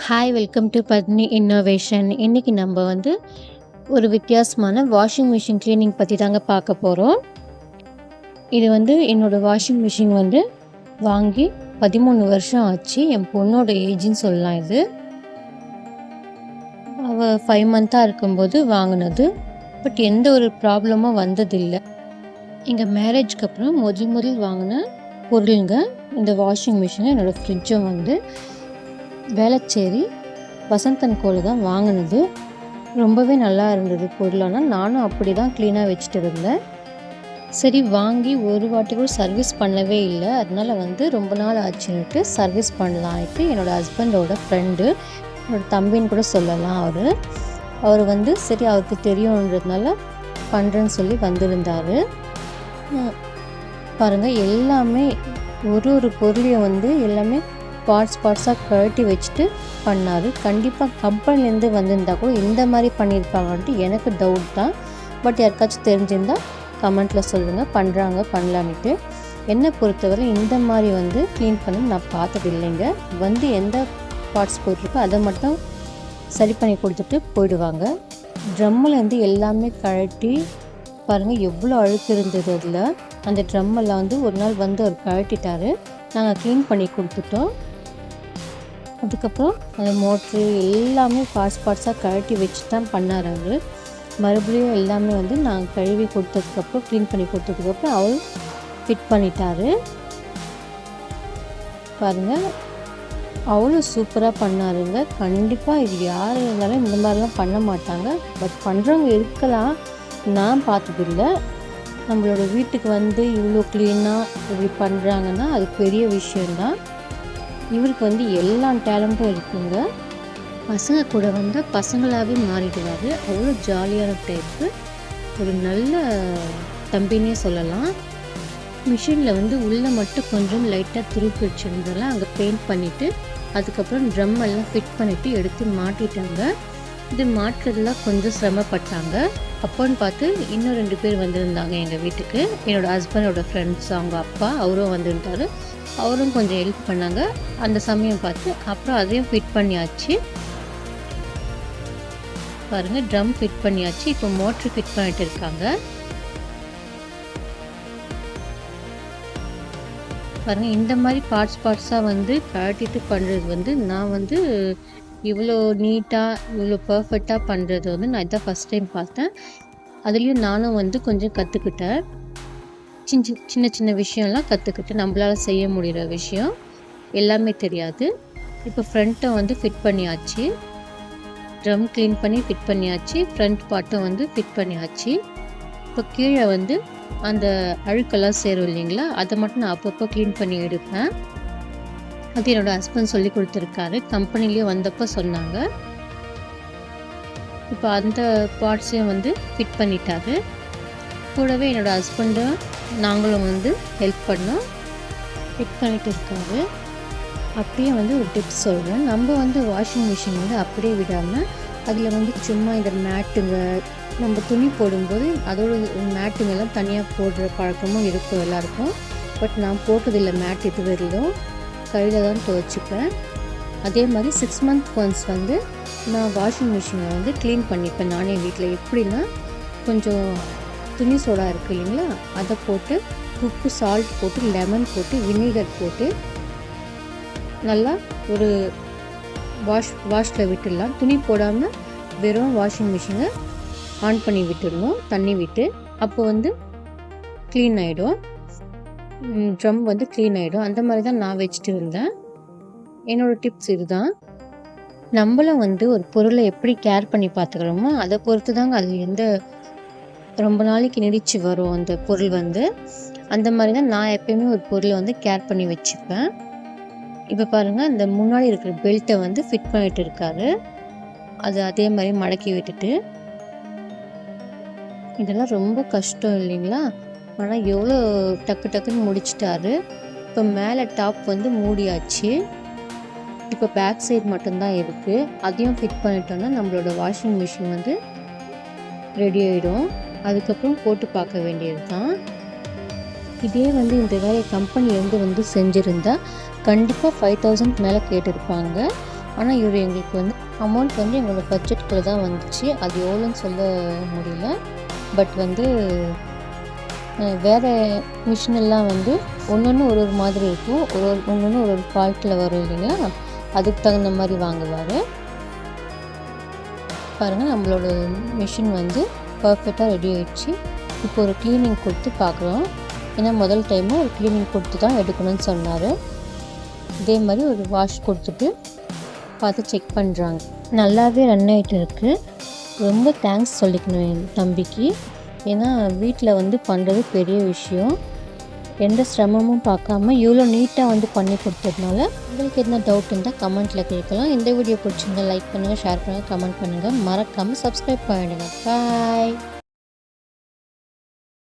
Hi welcome to பத்னி innovation. இன்றைக்கி நம்ம ஒரு வித்தியாசமான வாஷிங் மிஷின் க்ளீனிங் பற்றி தாங்க பார்க்க போகிறோம். இது என்னோடய வாஷிங் மிஷின் வாங்கி 13 வருஷம் ஆச்சு. என் பொண்ணோட ஏஜ்னு சொல்லலாம். இது அவள் 5 மந்த்தாக இருக்கும்போது வாங்கினது. பட் எந்த ஒரு ப்ராப்ளமும் வந்ததில்லை. எங்கள் மேரேஜ்க்கு அப்புறம் முதல் வாங்கின பொருளுங்க இந்த வாஷிங் மிஷினை. என்னோடய ஃப்ரிட்ஜும் வேளச்சேரி வசந்தன் கோல் தான் வாங்கினது. ரொம்பவே நல்லா இருந்தது பொருள். ஆனால் நானும் அப்படி தான் க்ளீனாக வச்சுட்டு இருந்தேன். சரி, வாங்கி ஒரு வாட்டி கூட சர்வீஸ் பண்ணவே இல்லை. அதனால் ரொம்ப நாள் ஆச்சுன்னுட்டு சர்வீஸ் பண்ணலான்ட்டு என்னோடய ஹஸ்பண்டோட ஃப்ரெண்டு, என்னோடய தம்பின்னு கூட சொல்லலாம். அவர் சரி அவருக்கு தெரியுன்றதுனால பண்ணுறேன்னு சொல்லி வந்திருந்தார். பாருங்கள், எல்லாமே ஒரு பொருளையும் எல்லாமே பார்ட்ஸாக கழட்டி வச்சுட்டு பண்ணார். கண்டிப்பாக கம்பெனிலேருந்து வந்திருந்தால் கூட இந்த மாதிரி பண்ணியிருப்பாங்கன்ட்டு எனக்கு டவுட் தான். பட் யாருக்காச்சும் தெரிஞ்சிருந்தால் கமெண்ட்டில் சொல்லுங்கள், பண்ணுறாங்க பண்ணலான்ட்டு. என்னை பொறுத்தவரை இந்த மாதிரி க்ளீன் பண்ணி நான் பார்த்தது இல்லைங்க. எந்த பார்ட்ஸ் போயிட்டுருக்கோ அதை மட்டும் சரி பண்ணி கொடுத்துட்டு போயிடுவாங்க. ட்ரம்மில் எல்லாமே கழட்டி பாருங்கள் எவ்வளோ அழுக்கு இருந்தது அதில். அந்த ட்ரம்மெல்லாம் ஒரு நாள் அவர் கழட்டிட்டார். நாங்கள் க்ளீன் பண்ணி கொடுத்துட்டோம். அதுக்கப்புறம் அந்த மோட்ரு எல்லாமே பார்ட்ஸாக கழட்டி வச்சு தான் பண்ணார் அவர். மறுபடியும் எல்லாமே நாங்கள் கழுவி கொடுத்ததுக்கப்புறம் க்ளீன் பண்ணி கொடுத்ததுக்கப்புறம் அவர் ஃபிட் பண்ணிட்டார். பாருங்கள், அவ்வளோ சூப்பராக பண்ணாருங்க. கண்டிப்பாக இது யார் இருந்தாலும் இந்த மாதிரிலாம் பண்ண மாட்டாங்க. பட் பண்ணுறவங்க இருக்கலாம், நான் பார்த்ததில்லை. நம்மளோட வீட்டுக்கு இவ்வளோ க்ளீனாக இப்படி பண்ணுறாங்கன்னா அது பெரிய விஷயந்தான். இவருக்கு எல்லா டேலண்ட்டும் இருக்குங்க. பசங்க கூட பசங்களாகவே மாறிடுவார். அவ்வளோ ஜாலியான டைப்பு. ஒரு நல்ல தம்பினே சொல்லலாம். மிஷினில் உள்ளே மட்டும் கொஞ்சம் லைட்டாக திருப்பி வச்சுருந்தெல்லாம் அங்கே பெயிண்ட் பண்ணிவிட்டு அதுக்கப்புறம் ட்ரம் எல்லாம் ஃபிட் பண்ணிவிட்டு எடுத்து மாட்டிட்டாங்க. இது மாட்டுறதுலாம் கொஞ்சம் சிரமப்பட்டாங்க. அப்போன்னு பார்த்து இன்னும் 2 பேர் வந்திருந்தாங்க எங்கள் வீட்டுக்கு. என்னோடய ஹஸ்பண்டோட ஃப்ரெண்ட்ஸ், அவங்க அப்பா அவரும் வந்திருந்தார். அவரும் கொஞ்சம் ஹெல்ப் பண்ணாங்க. அந்த சமயம் பார்த்து அப்புறம் அதையும் ஃபிட் பண்ணியாச்சு. பாருங்கள், ட்ரம் ஃபிட் பண்ணியாச்சு. இப்போ மோட்ரு ஃபிட் பண்ணிட்டு இருக்காங்க. பாருங்கள், இந்த மாதிரி பார்ட்ஸாக கழட்டிட்டு பண்ணுறது நான் இவ்வளோ நீட்டாக இவ்வளோ பர்ஃபெக்டாக பண்ணுறது நான் இதான் ஃபஸ்ட் டைம் பார்த்தேன். அதுலேயும் நானும் கொஞ்சம் கற்றுக்கிட்டேன். சின்ன விஷயம்லாம் கற்றுக்கிட்டு நம்மளால் செய்ய முடிகிற விஷயம் எல்லாமே தெரியாது. இப்போ ஃப்ரண்ட்டை ஃபிட் பண்ணியாச்சு. ட்ரம் க்ளீன் பண்ணி ஃபிட் பண்ணியாச்சு. ஃப்ரண்ட் பார்ட்டும் ஃபிட் பண்ணியாச்சு. இப்போ கீழே அந்த அழுக்கெல்லாம் சேரும் இல்லைங்களா, அதை மட்டும் நான் அப்பப்போ க்ளீன் பண்ணி எடுப்பேன். அது என்னோடய ஹஸ்பண்ட் சொல்லி கொடுத்துருக்காரு. கம்பெனிலேயே வந்தப்போ சொன்னாங்க. இப்போ அந்த பார்ட்ஸையும் ஃபிட் பண்ணிட்டாரு. கூடவே என்னோடய ஹஸ்பண்டும் நாங்களும் ஹெல்ப் பண்ணோம். ஃபிட் பண்ணிட்டு இருக்காரு. அப்படியே ஒரு டிப்ஸ் சொல்கிறேன். நம்ம வாஷிங் மிஷின் அப்படியே விடாமல் அதில் சும்மா இந்த மேட்டுங்க, நம்ம துணி போடும்போது அதோட மேட்டுங்கெல்லாம் தனியாக போடுற பழக்கமும் இருக்கும் எல்லாருக்கும். பட் நான் போட்டதில்லை மேட் இது வரையிலும். கையில் தான் துவைச்சிப்பேன். அதே மாதிரி 6 மந்த் ஒன்ஸ் நான் வாஷிங் மிஷினை க்ளீன் பண்ணிப்பேன் நானே வீட்டில். எப்படின்னா, கொஞ்சம் துணி சோடா இருக்குது இல்லைங்களா, அதை போட்டு உப்பு, சால்ட் போட்டு, லெமன் போட்டு, வினிகர் போட்டு நல்லா ஒரு வாஷில் விட்டுடலாம். துணி போடாமல் வெறும் வாஷிங் மிஷினை ஆன் பண்ணி விட்டுடணும் தண்ணி விட்டு. அப்போ க்ளீன் ஆகிடும். ட்ரம் க்ளீன் ஆகிடும். அந்த மாதிரி தான் நான் வச்சுட்டு இருந்தேன். என்னோடய டிப்ஸ் இதுதான். நம்மளும் ஒரு பொருளை எப்படி கேர் பண்ணி பார்த்துக்கிறோமோ அதை பொறுத்து தாங்க அது ரொம்ப நாளைக்கு நீடிச்சு வரும் அந்த பொருள். அந்த மாதிரி தான் நான் எப்பயுமே ஒரு பொருளை கேர் பண்ணி வச்சுப்பேன். இப்போ பாருங்கள், இந்த முன்னாடி இருக்கிற பெல்ட்டை ஃபிட் பண்ணிட்டு இருக்காரு. அது அதே மாதிரி மடக்கி விட்டுட்டு. இதெல்லாம் ரொம்ப கஷ்டம் இல்லைங்களா, ஆனால் எவ்வளோ டக்குன்னு முடிச்சிட்டாரு. இப்போ மேலே டாப் மூடியாச்சு. இப்போ பேக் சைடு மட்டும்தான் இருக்குது. அதையும் ஃபிட் பண்ணிட்டோன்னா நம்மளோட வாஷிங் மிஷின் ரெடி ஆகிடும். அதுக்கப்புறம் போட்டு பார்க்க வேண்டியது தான். இதே இந்த வேலையை கம்பெனிலேருந்து செஞ்சுருந்தா கண்டிப்பாக 5000 மேலே கேட்டிருப்பாங்க. ஆனால் இவர் எங்களுக்கு வந்து அமௌண்ட் வந்து எங்களோட பட்ஜெட்டுக்குள்ளே தான் வந்துச்சு. அது எவ்வளோன்னு சொல்ல முடியல. பட் வந்து வேறு மிஷினெல்லாம் வந்து ஒன்று ஒரு மாதிரி இருக்கும். ஒன்று ஒரு ஃபால்ட்டில் வரும் இல்லைங்களா, அதுக்கு தகுந்த மாதிரி வாங்குவார். பாருங்கள், நம்மளோட மிஷின் வந்து பர்ஃபெக்டாக ரெடி ஆகிடுச்சு. இப்போ ஒரு க்ளீனிங் கொடுத்து பார்க்குறோம். ஏன்னா முதல் டைமு ஒரு க்ளீனிங் கொடுத்து தான் எடுக்கணும்னு சொன்னார். இதே மாதிரி ஒரு வாஷ் கொடுத்துட்டு பார்த்து செக் பண்ணுறாங்க. நல்லாவே ரன் ஆகிட்டு இருக்குது. ரொம்ப தேங்க்ஸ் சொல்லிக்கணும் என் தம்பிக்கு. ஏன்னா வீட்டில் வந்து பண்ணுறது பெரிய விஷயம். எந்த சிரமமும் பார்க்காம இவ்வளோ நீட்டாக வந்து பண்ணி கொடுத்ததுனால உங்களுக்கு என்ன டவுட் இருந்தால் கமெண்ட்டில் கேட்கலாம். இந்த வீடியோ பிடிச்சிருந்தா லைக் பண்ணுங்கள், ஷேர் பண்ணுங்கள், கமெண்ட் பண்ணுங்கள். மறக்காமல் சப்ஸ்கிரைப் பண்ணிடுங்க. பாய்.